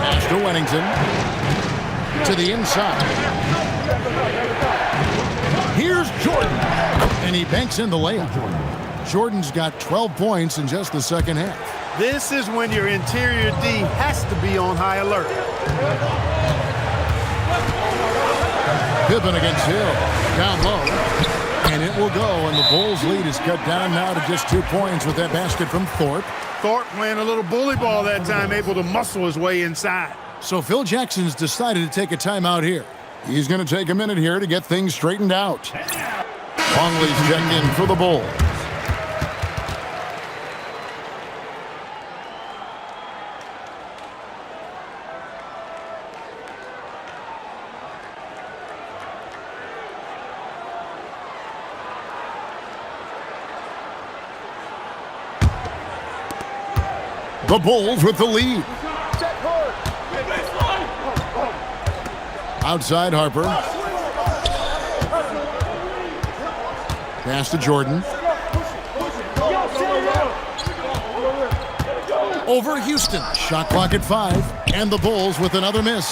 Pass to Wennington. To the inside. Here's Jordan. And he banks in the layup. Jordan's got 12 points in just the second half. This is when your interior D has to be on high alert. Pippen against Hill. Down low. And it will go, and the Bulls' lead is cut down now to just 2 points with that basket from Thorpe. Thorpe playing a little bully ball that time, able to muscle his way inside. So Phil Jackson's decided to take a timeout here. He's going to take a minute here to get things straightened out. Longley's checked in for the Bulls. The Bulls with the lead. Outside Harper. Pass to Jordan. Over Houston. Shot clock at 5. And the Bulls with another miss.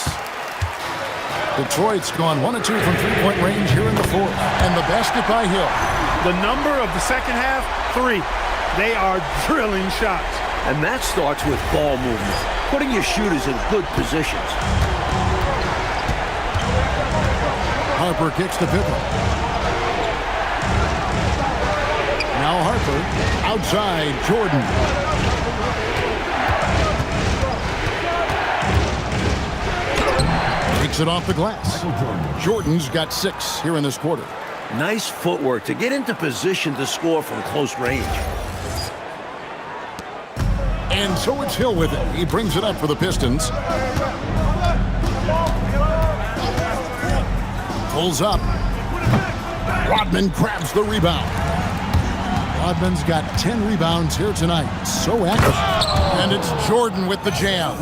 Detroit's gone 1 of 2 from three-point range here in the fourth. And the basket by Hill. The number of the second half, 3. They are drilling shots. And that starts with ball movement, putting your shooters in good positions. Harper kicks to Pippen. Now Harper outside Jordan. Takes it off the glass. Jordan's got 6 here in this quarter. Nice footwork to get into position to score from close range. And so it's Hill with it. He brings it up for the Pistons. Pulls up. Rodman grabs the rebound. Rodman's got 10 rebounds here tonight. So active. And it's Jordan with the jam.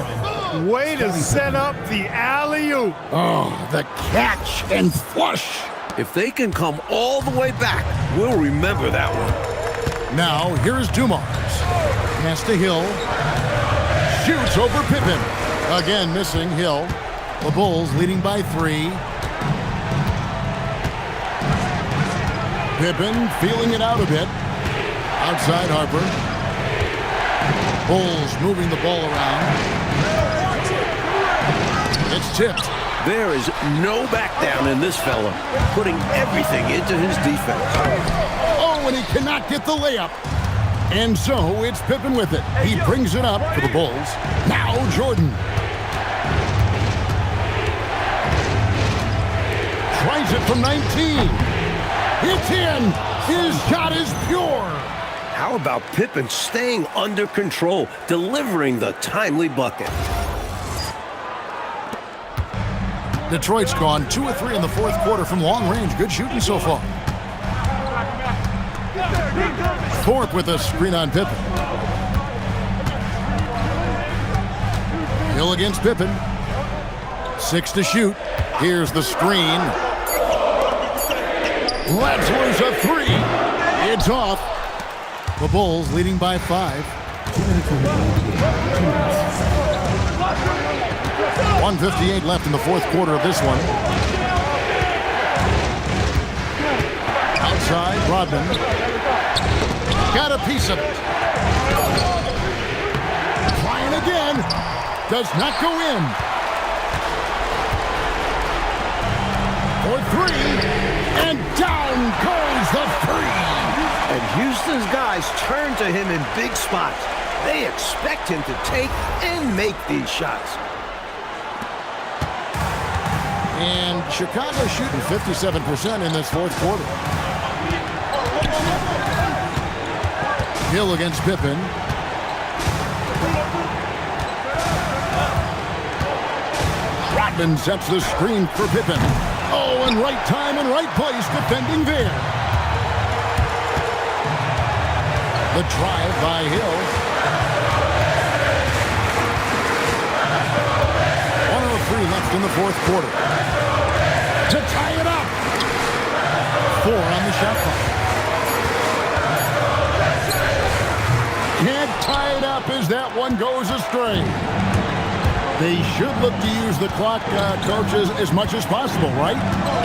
Way to set up the alley-oop. Oh, the catch and flush. If they can come all the way back, we'll remember that one. Now, here's Dumars. Pass to Hill. Shoots over Pippen. Again, missing Hill. The Bulls leading by 3. Pippen feeling it out a bit. Outside Harper. Bulls moving the ball around. It's tipped. There is no back down in this fella, putting everything into his defense. Oh, and he cannot get the layup. And so it's Pippen with it. He brings it up for the Bulls. Now Jordan. Tries it from 19. It's in. His shot is pure. How about Pippen staying under control, delivering the timely bucket? Detroit's gone 2 of 3 in the fourth quarter from long range. Good shooting so far. Thorpe with a screen on Pippen. Hill against Pippen. 6 to shoot. Here's the screen. Letzler's a 3. It's off. The Bulls leading by 5. 1:58 left in the fourth quarter of this one. Outside, Rodman. got a piece of it. Trying again. Does not go in. For three. And down goes the three. And Houston's guys turn to him in big spots. They expect him to take and make these shots. And Chicago shooting 57% in this fourth quarter. Hill against Pippen. Rodman sets the screen for Pippen. Oh, and right time and right place defending there. The drive by Hill. 1:03 left in the fourth quarter. To tie it up. 4 on the shot clock. Can't tie it up as that one goes astray. They should look to use the clock, coaches, as much as possible, right?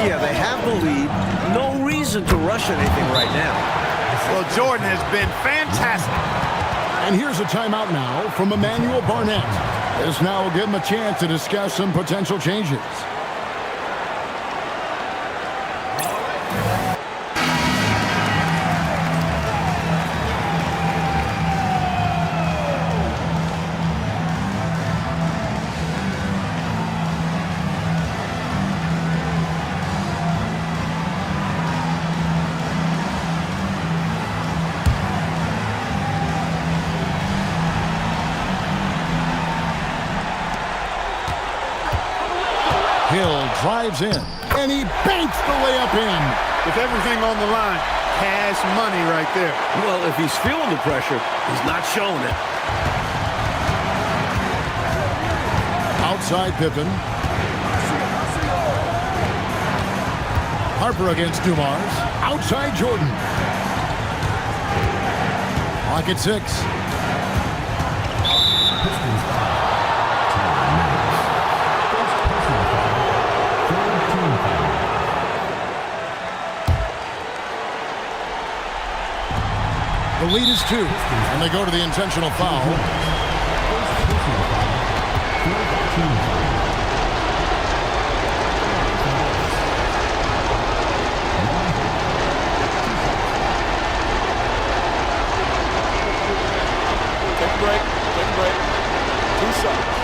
Yeah, they have the lead. No reason to rush anything right now. Well, Jordan has been fantastic. And here's a timeout now from Emmanuel Barnett. This now will give him a chance to discuss some potential changes. Hill drives in, and he banks the layup in. With everything on the line, cash money right there. Well, if he's feeling the pressure, he's not showing it. Outside Pippen. Harper against Dumars. Outside Jordan. Clock at 6. The lead is 2, and they go to the intentional foul. Take a break. Take a break. 2 shots.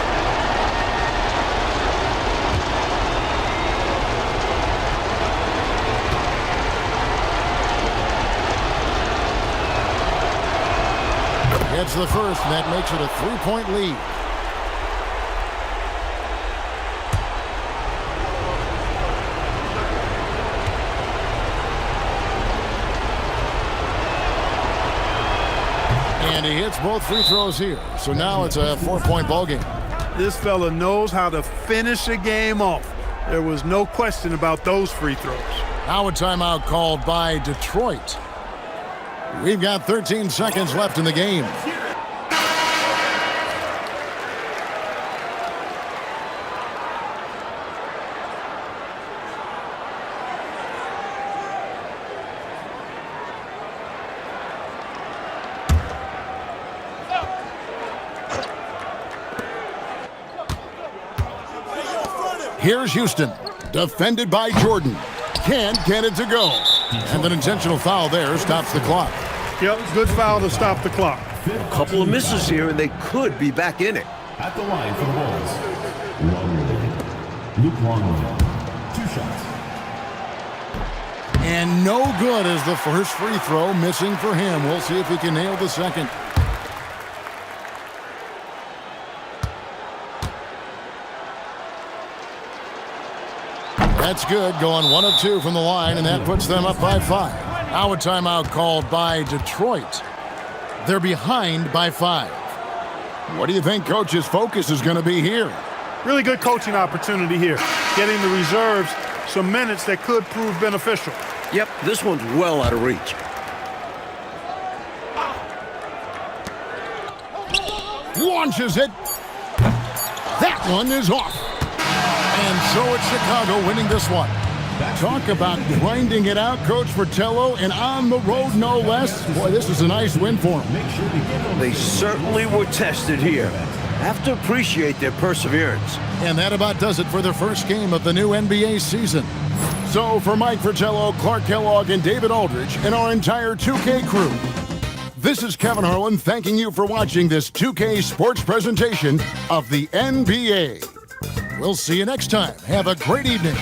Gets the first, and that makes it a 3-point lead. And he hits both free throws here. So now it's a 4-point ball game. This fella knows how to finish a game off. There was no question about those free throws. Now a timeout called by Detroit. We've got 13 seconds left in the game. Here's Houston, defended by Jordan. Can't get it to go. And an intentional foul there stops the clock. Yep, good foul to stop the clock. A couple of misses here, and they could be back in it. At the line for the Bulls, Luke Longley, 2 shots. And no good as the first free throw missing for him. We'll see if he can nail the second. That's good, going 1 of 2 from the line, and that puts them up by 5. Now a timeout called by Detroit. They're behind by 5. What do you think Coach's focus is going to be here? Really good coaching opportunity here. Getting the reserves some minutes that could prove beneficial. Yep, this one's well out of reach. Launches it. That one is off. And so it's Chicago winning this one. Talk about grinding it out, Coach Fratello, and on the road, no less. Boy, this is a nice win for them. They certainly were tested here. Have to appreciate their perseverance. And that about does it for the first game of the new NBA season. So for Mike Fratello, Clark Kellogg, and David Aldridge, and our entire 2K crew, this is Kevin Harlan thanking you for watching this 2K Sports presentation of the NBA. We'll see you next time. Have a great evening.